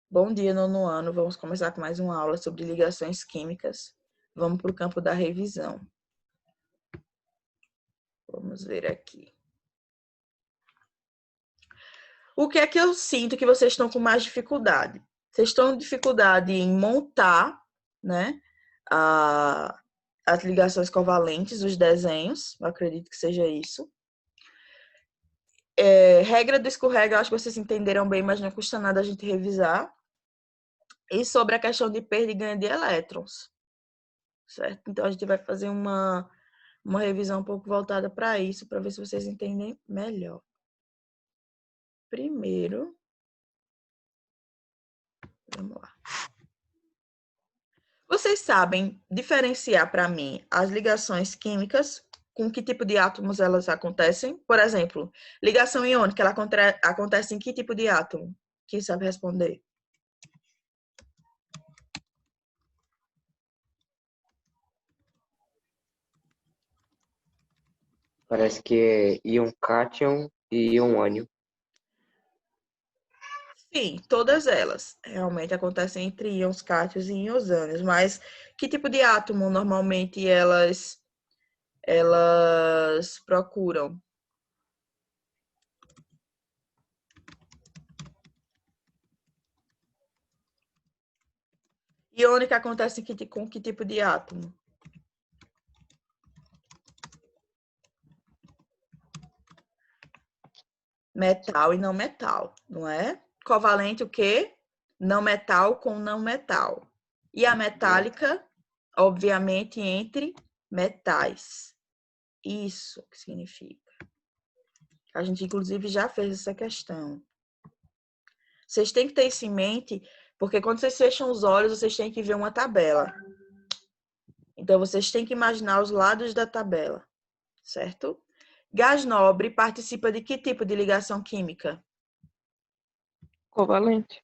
Bom dia, nono ano. Vamos começar com mais uma aula sobre ligações químicas. Vamos para o campo da revisão. Vamos ver aqui. O que é que eu sinto que vocês estão com mais dificuldade? Vocês estão com dificuldade em montar, né, as ligações covalentes, os desenhos. Eu acredito que seja isso. Regra do escorrega, eu acho que vocês entenderam bem, mas não custa nada a gente revisar. E sobre a questão de perda e ganho de elétrons, certo? Então, a gente vai fazer uma revisão um pouco voltada para isso, para ver se vocês entendem melhor. Primeiro, vamos lá. Vocês sabem diferenciar para mim as ligações químicas, com que tipo de átomos elas acontecem? Por exemplo, ligação iônica, ela acontece em que tipo de átomo? Quem sabe responder? Parece que é íon cátion e íon ânion. Sim, todas elas realmente acontecem entre íons cátions e íons ânions, mas que tipo de átomo normalmente elas procuram? Iônica acontece com que tipo de átomo? Metal e não metal, não é? Covalente o quê? Não metal com não metal. E a metálica, obviamente, entre metais. Isso que significa. A gente, inclusive, já fez essa questão. Vocês têm que ter isso em mente, porque quando vocês fecham os olhos, vocês têm que ver uma tabela. Então, vocês têm que imaginar os lados da tabela, certo? Gás nobre participa de que tipo de ligação química? Covalente.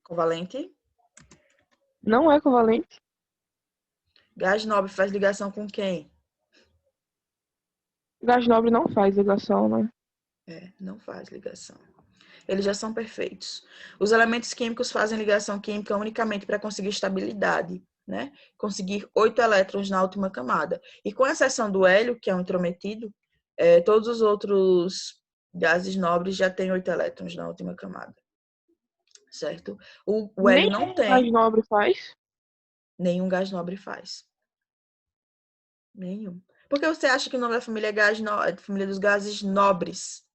Covalente? Não é covalente. Gás nobre faz ligação com quem? Gás nobre não faz ligação, né? Não faz ligação. Eles já são perfeitos. Os elementos químicos fazem ligação química unicamente para conseguir estabilidade, né? Conseguir 8 elétrons na última camada. E com exceção do hélio, que é um intrometido, todos os outros gases nobres já têm 8 elétrons na última camada. Certo? O hélio não Nenhum gás tem, nobre faz. nenhum gás nobre faz. Nenhum. Por que você acha que o nome da família é família dos gases nobres?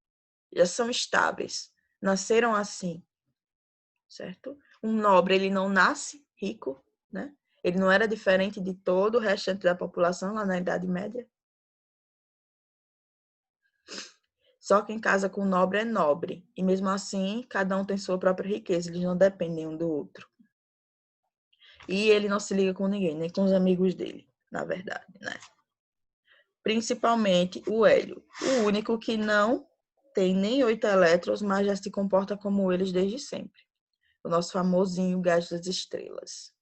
Já são estáveis. Nasceram assim, certo? Um nobre, ele não nasce rico, né? Ele não era diferente de todo o restante da população lá na Idade Média. Só quem casa com nobre é nobre. E mesmo assim, cada um tem sua própria riqueza. Eles não dependem um do outro. E ele não se liga com ninguém, nem com os amigos dele, na verdade, né? Principalmente o hélio. O único que não tem nem 8 elétrons, mas já se comporta como eles desde sempre. O nosso famosinho gás das estrelas.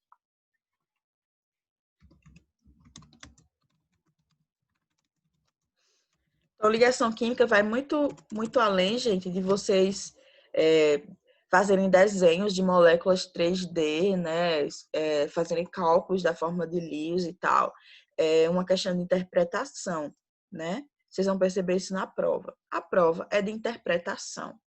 Então, ligação química vai muito além, gente, de vocês fazerem desenhos de moléculas 3D, né? Fazerem cálculos da forma de Lewis e tal. É uma questão de interpretação, né? Vocês vão perceber isso na prova. A prova é de interpretação.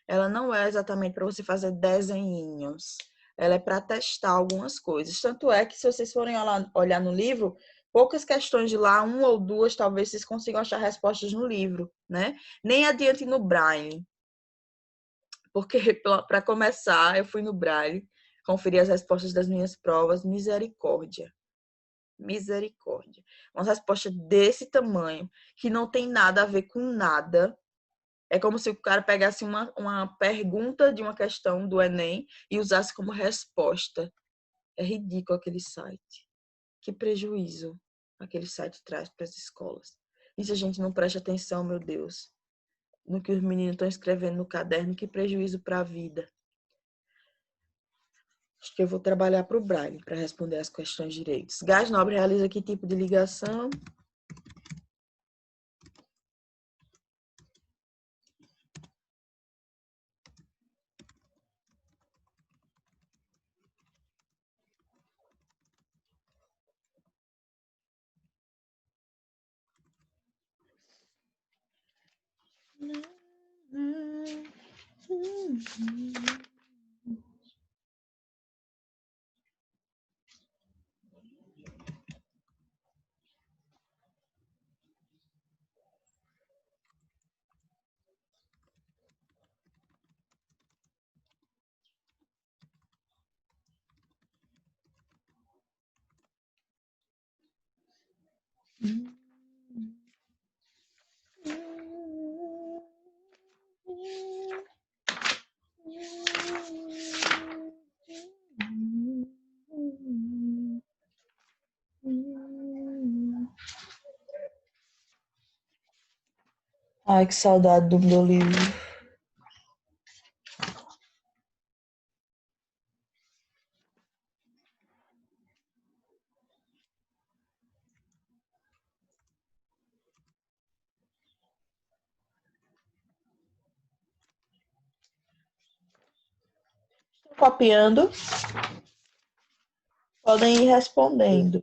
Ela não é exatamente para você fazer desenhinhos. Ela é para testar algumas coisas. Tanto é que, se vocês forem olhar no livro, poucas questões de lá, uma ou duas, talvez vocês consigam achar respostas no livro, né? Nem adiante no Braille. Porque, para começar, eu fui no Braille, conferi as respostas das minhas provas, misericórdia. Misericórdia. Uma resposta desse tamanho, que não tem nada a ver com nada. É como se o cara pegasse uma pergunta de uma questão do Enem e usasse como resposta. É ridículo aquele site. Que prejuízo aquele site traz para as escolas. E se a gente não presta atenção, meu Deus, no que os meninos estão escrevendo no caderno, que prejuízo para a vida. Acho que eu vou trabalhar para o Braille para responder as questões direitos. Gás nobre realiza que tipo de ligação? Ai, que saudade do meu livro. Estou copiando. Podem ir respondendo.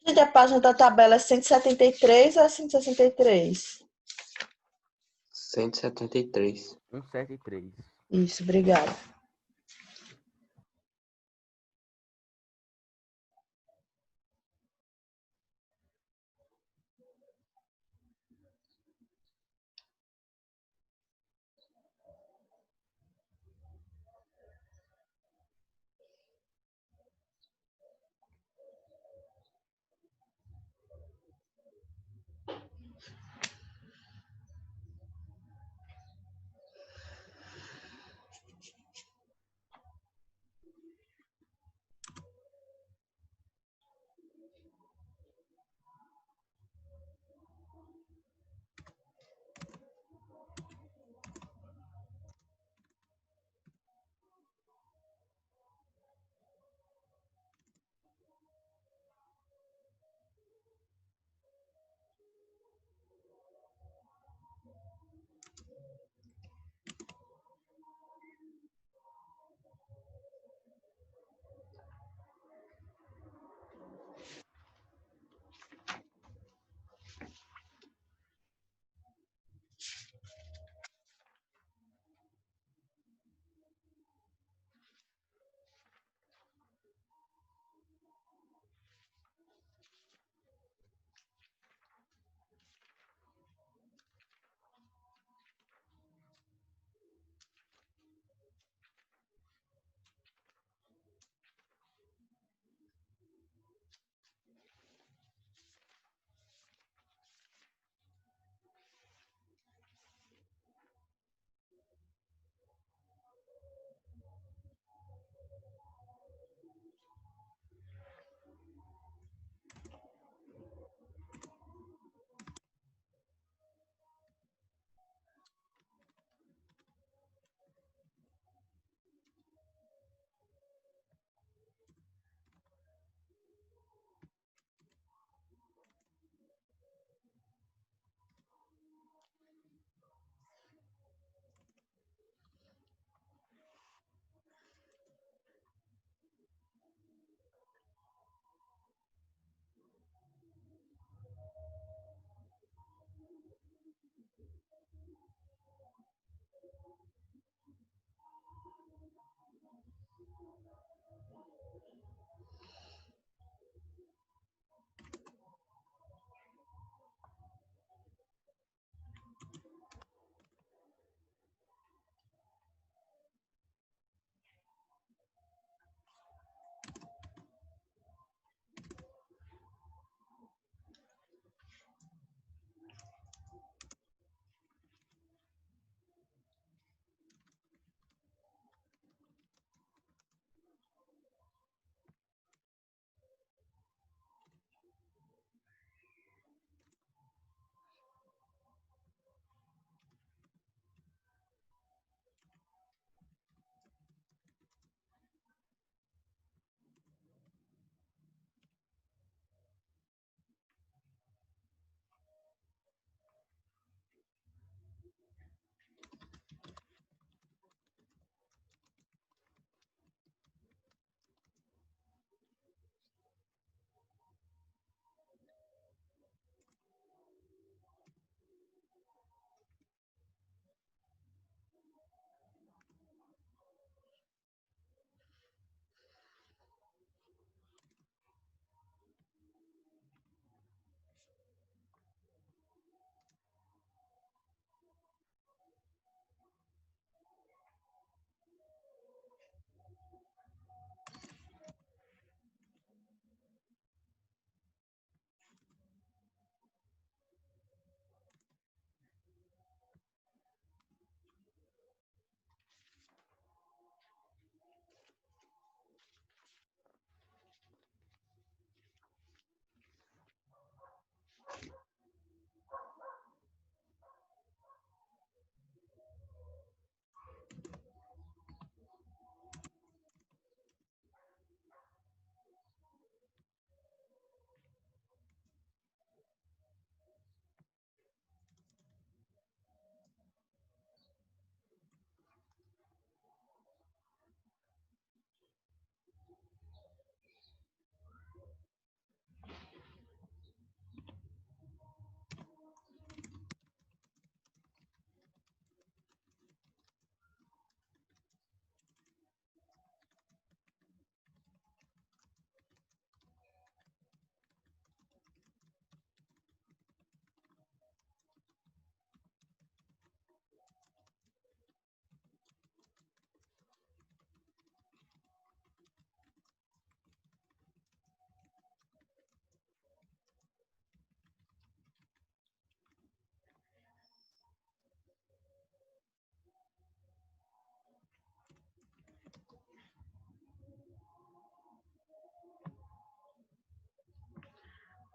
Gente, a página da tabela é 173 ou é 163? 173. 173. Isso, obrigada.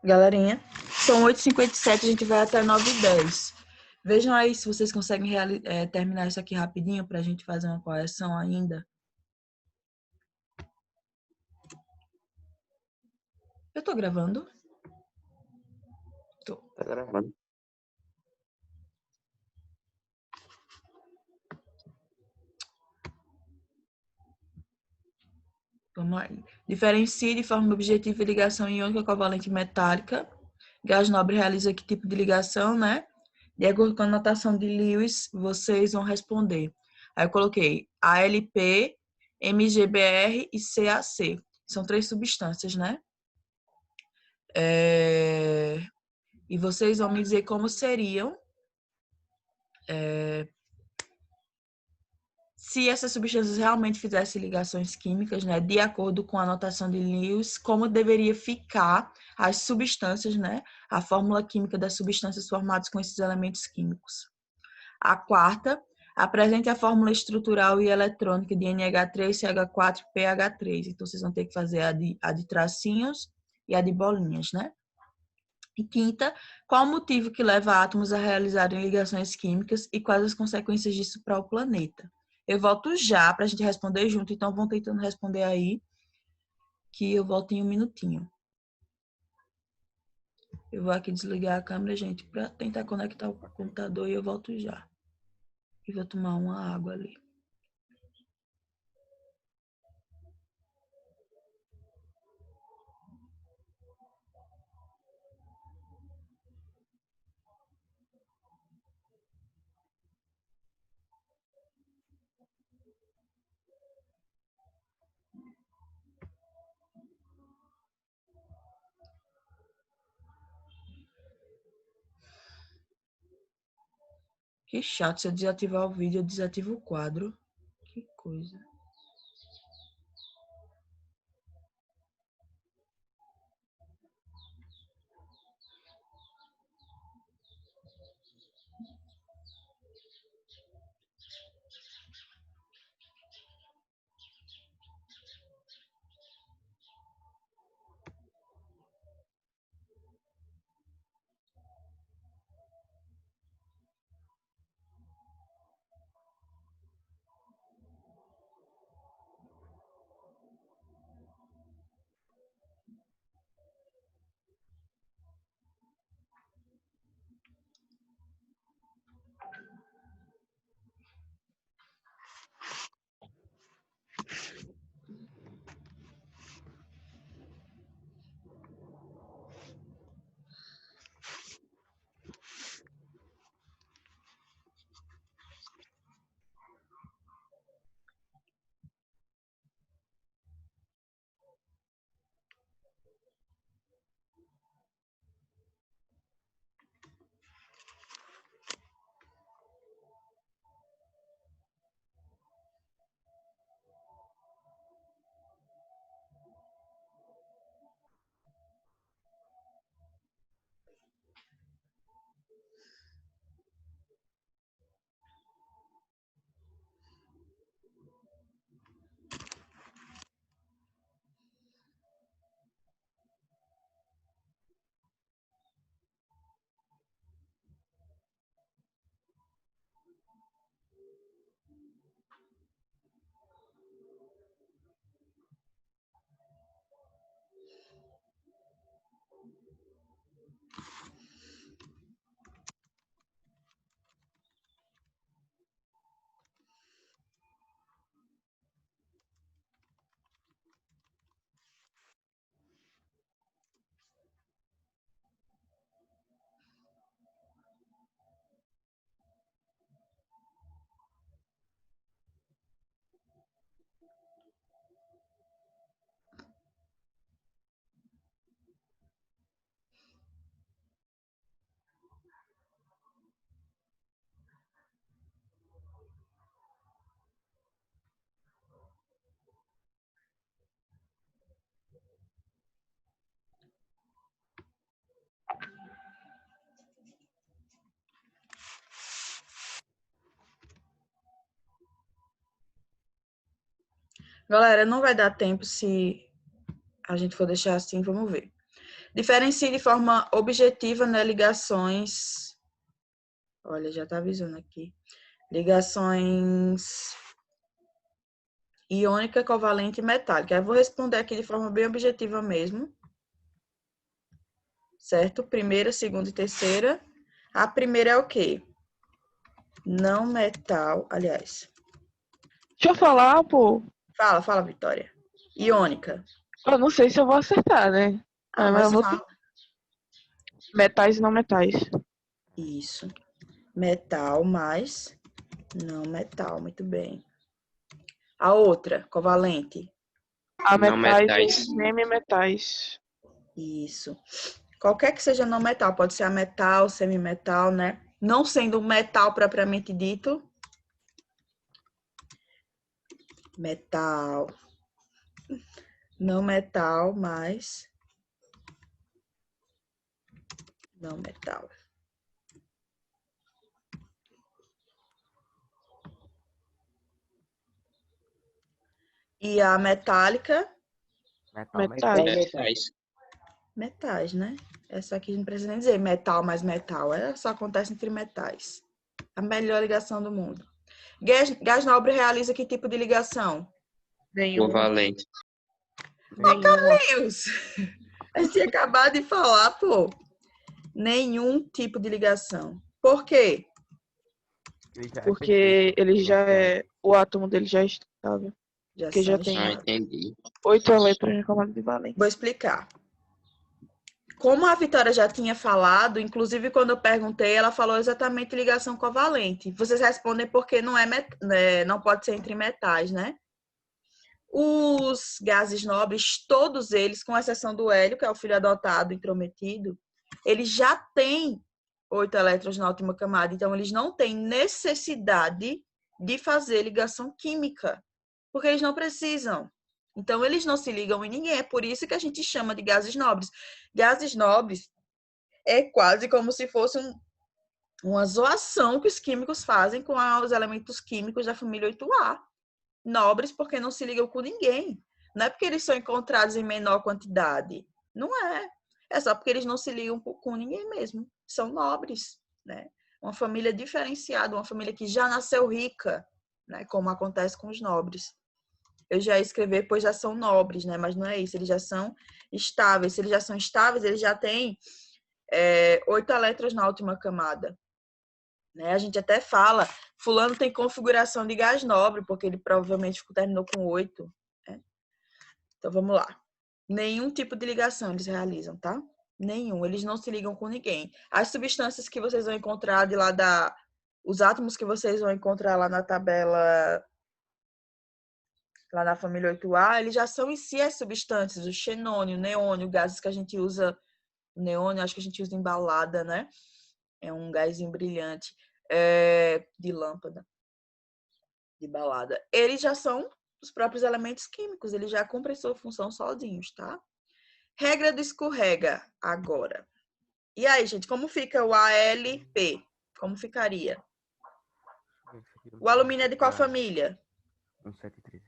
galerinha. São 8h57, a gente vai até 9h10. Vejam aí se vocês conseguem terminar isso aqui rapidinho para a gente fazer uma correção ainda. Eu tô gravando? Tô. Tá gravando. Vamos aí. Diferencie de forma objetiva a ligação iônica covalente metálica. Gás nobre realiza que tipo de ligação, né? De acordo com a notação de Lewis, vocês vão responder. Aí eu coloquei ALP, MGBr e CaC. São 3 substâncias, né? E vocês vão me dizer como seriam se essas substâncias realmente fizessem ligações químicas, né, de acordo com a notação de Lewis, como deveria ficar as substâncias, né, a fórmula química das substâncias formadas com esses elementos químicos. A quarta, apresente a fórmula estrutural e eletrônica de NH3, CH4 e PH3. Então, vocês vão ter que fazer a de tracinhos e a de bolinhas, né? E quinta, qual o motivo que leva átomos a realizarem ligações químicas e quais as consequências disso para o planeta? Eu volto já para a gente responder junto, então vão tentando responder aí, que eu volto em um minutinho. Eu vou aqui desligar a câmera, gente, para tentar conectar o computador e eu volto já. E vou tomar uma água ali. Que chato, se eu desativar o vídeo, eu desativo o quadro. Que coisa. Galera, não vai dar tempo se a gente for deixar assim, vamos ver. Diferencie de forma objetiva, né, ligações... Olha, já tá avisando aqui. Ligações iônica, covalente e metálica. Eu vou responder aqui de forma bem objetiva mesmo. Certo? Primeira, segunda e terceira. A primeira é o quê? Não metal, aliás. Deixa eu falar, pô. Fala, Vitória. Iônica. Eu não sei se eu vou acertar, né? Mas eu Mas vou fala. metais e não metais. Isso. Metal mais não metal. Muito bem. A outra, covalente. A Não metais e metais. semimetais. Isso. Qualquer que seja não metal. Pode ser a metal, semimetal, né? Não sendo metal propriamente dito. Metal. Não metal, mais não metal. E a metálica, Metais. Metais. metais, né? Essa aqui não precisa nem dizer metal mais metal. Ela só acontece entre metais. A melhor ligação do mundo. Gás nobre realiza que tipo de ligação? Nenhuma. Covalente. Nenhuma. Deus! A gente tinha acabado de falar, pô. Nenhum tipo de ligação. Por quê? Porque ele já é. O átomo dele já é estável. Já Porque são já tem Ah, estáveis. entendi. 8 elétrons na camada de valência. Vou explicar. Como a Vitória já tinha falado, inclusive quando eu perguntei, ela falou exatamente ligação covalente. Vocês respondem porque não não pode ser entre metais, né? Os gases nobres, todos eles, com exceção do hélio, que é o filho adotado, intrometido, eles já têm 8 elétrons na última camada. Então, eles não têm necessidade de fazer ligação química, porque eles não precisam. Então, eles não se ligam em ninguém. É por isso que a gente chama de gases nobres. Gases nobres é quase como se fosse uma zoação que os químicos fazem com os elementos químicos da família 8A. Nobres porque não se ligam com ninguém. Não é porque eles são encontrados em menor quantidade. Não é. É só porque eles não se ligam com ninguém mesmo. São nobres, né? Uma família diferenciada, uma família que já nasceu rica, né? Como acontece com os nobres. Eu já ia escrever, pois já são nobres, né? Mas não é isso, eles já são estáveis. Se eles já são estáveis, eles já têm 8 elétrons na última camada. Né? A gente até fala, fulano tem configuração de gás nobre, porque ele provavelmente terminou com 8. Né? Então, vamos lá. Nenhum tipo de ligação eles realizam, tá? Nenhum. Eles não se ligam com ninguém. As substâncias que vocês vão encontrar de lá os átomos que vocês vão encontrar lá na tabela, lá na família 8A, eles já são em si as substâncias, o xenônio, o neônio, gases que a gente usa, o neônio, acho que a gente usa em balada, né? É um gásinho brilhante de lâmpada, de balada. Eles já são os próprios elementos químicos, eles já cumprem sua função sozinhos, tá? Regra do escorrega, agora. E aí, gente, como fica o ALP? Como ficaria? O alumínio é de qual família? 173.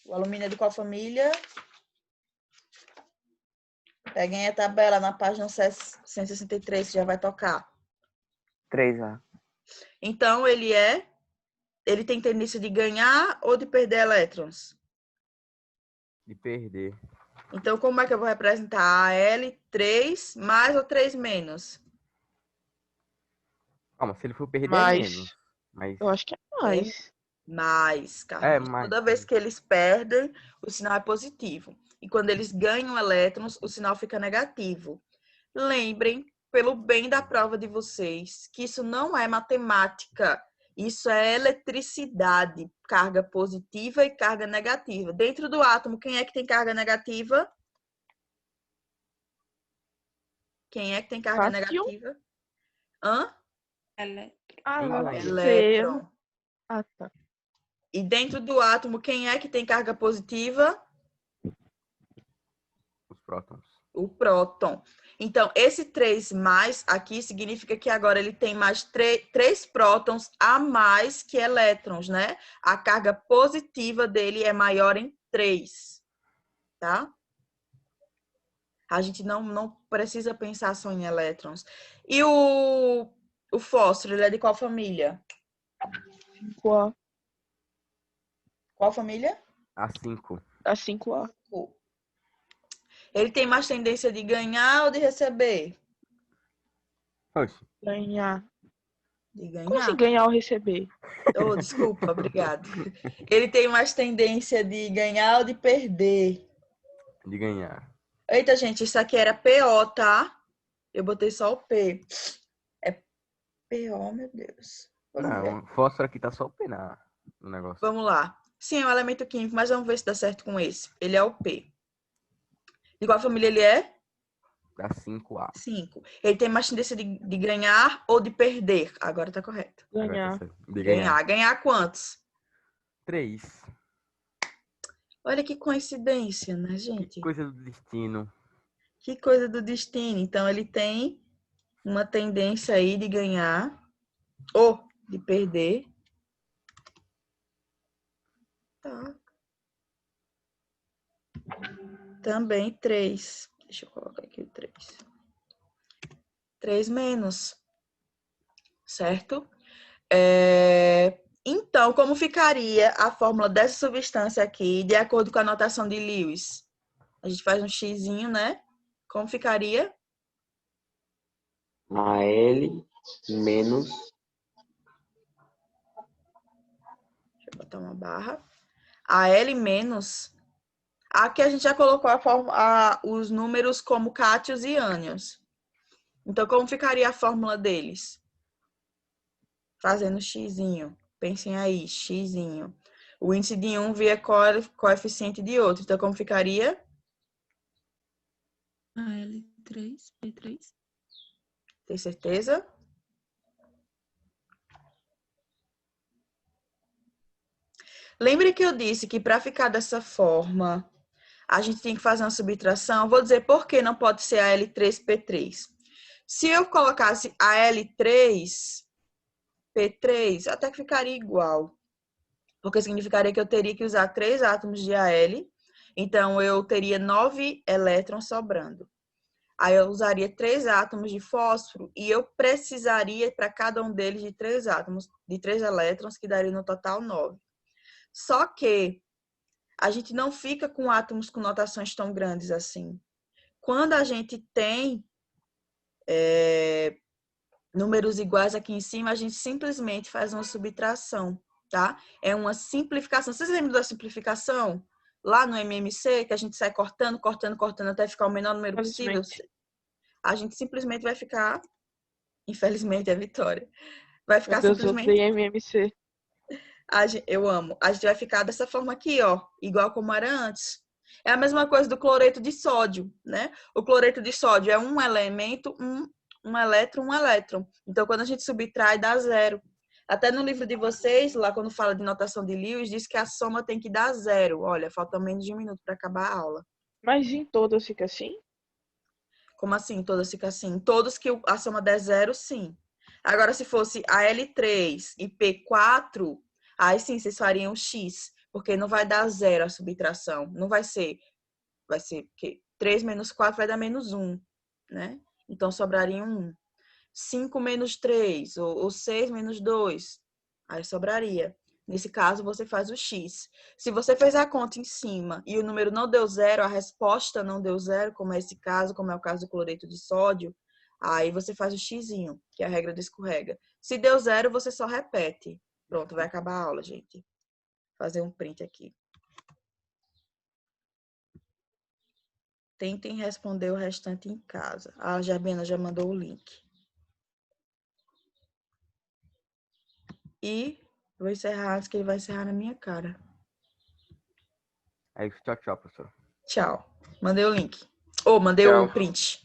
O alumínio é de qual família? Peguem a tabela na página 163, que já vai tocar. 3A. Então, ele tem tendência de ganhar ou de perder elétrons? De perder. Então, como é que eu vou representar? AL 3 mais ou 3 menos? Calma, se ele for perder é Mais. menos. Mas Eu acho que é mais. Mais, Carlos. mais. Toda vez que eles perdem, o sinal é positivo. E quando eles ganham elétrons, o sinal fica negativo. Lembrem, pelo bem da prova de vocês, que isso não é matemática. Isso é eletricidade, carga positiva e carga negativa. Dentro do átomo, quem é que tem carga negativa? Quem é que tem carga Cátion? negativa? Hã? Ah, não Enganho. sei. Elétron. Ah, tá. E dentro do átomo, quem é que tem carga positiva? Os prótons. O próton. Então, esse 3 mais aqui significa que agora ele tem mais 3 prótons a mais que elétrons, né? A carga positiva dele é maior em 3, tá? A gente não precisa pensar só em elétrons. E o fósforo, ele é de qual família? 5A. Qual família? A5. A 5A. Ele tem mais tendência de ganhar ou de receber? Oxe, Ganhar. De Como assim ganhar. ganhar ou receber? Oh, desculpa, obrigado. Ele tem mais tendência de ganhar ou de perder? de ganhar. Eita, gente, isso aqui era PO, tá? Eu botei só o P. É PO, meu Deus. Vamos ver. Não, fósforo aqui tá só o P no negócio. Vamos lá. Sim, é um elemento químico, mas vamos ver se dá certo com esse. Ele é o P. De qual família ele é? Da 5A. 5. Ele tem mais tendência de ganhar ou de perder? Agora tá correto. Agora tá Ganhar. certo. De Ganhar. ganhar. Ganhar quantos? 3. Olha que coincidência, né, Que gente? coisa do destino. Que coisa do destino. Então, ele tem uma tendência aí de ganhar ou de perder. Tá. Também 3. Deixa eu colocar aqui o 3. 3 menos. Certo? Então, como ficaria a fórmula dessa substância aqui, de acordo com a notação de Lewis? A gente faz um xizinho, né? Como ficaria? Al menos Deixa eu botar uma barra. Al menos. Aqui a gente já colocou os números como cátios e ânions. Então, como ficaria a fórmula deles? Fazendo xizinho. Pensem aí, xizinho. O índice de um via coeficiente de outro. Então, como ficaria? Al3, P3. Tem certeza? Lembre que eu disse que para ficar dessa forma, a gente tem que fazer uma subtração. Vou dizer por que não pode ser Al3P3. Se eu colocasse Al3P3, até que ficaria igual. Porque significaria que eu teria que usar 3 átomos de Al. Então, eu teria 9 elétrons sobrando. Aí eu usaria 3 átomos de fósforo e eu precisaria para cada um deles de 3 átomos, de 3 elétrons, que daria no total 9. Só que a gente não fica com átomos com notações tão grandes assim. Quando a gente tem números iguais aqui em cima, a gente simplesmente faz uma subtração, tá? É uma simplificação. Vocês lembram da simplificação? Lá no MMC, que a gente sai cortando, cortando, cortando até ficar o menor número possível. A gente simplesmente vai ficar, infelizmente é Vitória, vai ficar Meu Deus, eu simplesmente... odeio MMC. Eu amo. A gente vai ficar dessa forma aqui, ó, igual como era antes. É a mesma coisa do cloreto de sódio, né? O cloreto de sódio é um elemento, um elétron, um elétron. Então, quando a gente subtrai, dá 0. Até no livro de vocês, lá quando fala de notação de Lewis, diz que a soma tem que dar 0. Olha, falta menos de 1 minuto para acabar a aula. Mas em todas fica assim? Como assim? Todas ficam assim? Todos que a soma der 0, sim. Agora, se fosse Al3 e P4, aí sim, vocês fariam X, porque não vai dar 0 a subtração. Não vai ser que 3 menos 4 vai dar menos 1, né? Então, sobraria 1. 5 menos 3, ou 6 menos 2, aí sobraria. Nesse caso, você faz o X. Se você fez a conta em cima e o número não deu 0, a resposta não deu 0, como é esse caso, como é o caso do cloreto de sódio, aí você faz o Xzinho, que é a regra do escorrega. Se deu 0, você só repete. Pronto, vai acabar a aula, gente. Vou fazer um print aqui. Tentem responder o restante em casa. A Jabiana já mandou o link. E vou encerrar antes que ele vai encerrar na minha cara. É isso, tchau, tchau, professor. Tchau. Mandei o link. Mandei o Tchau. print.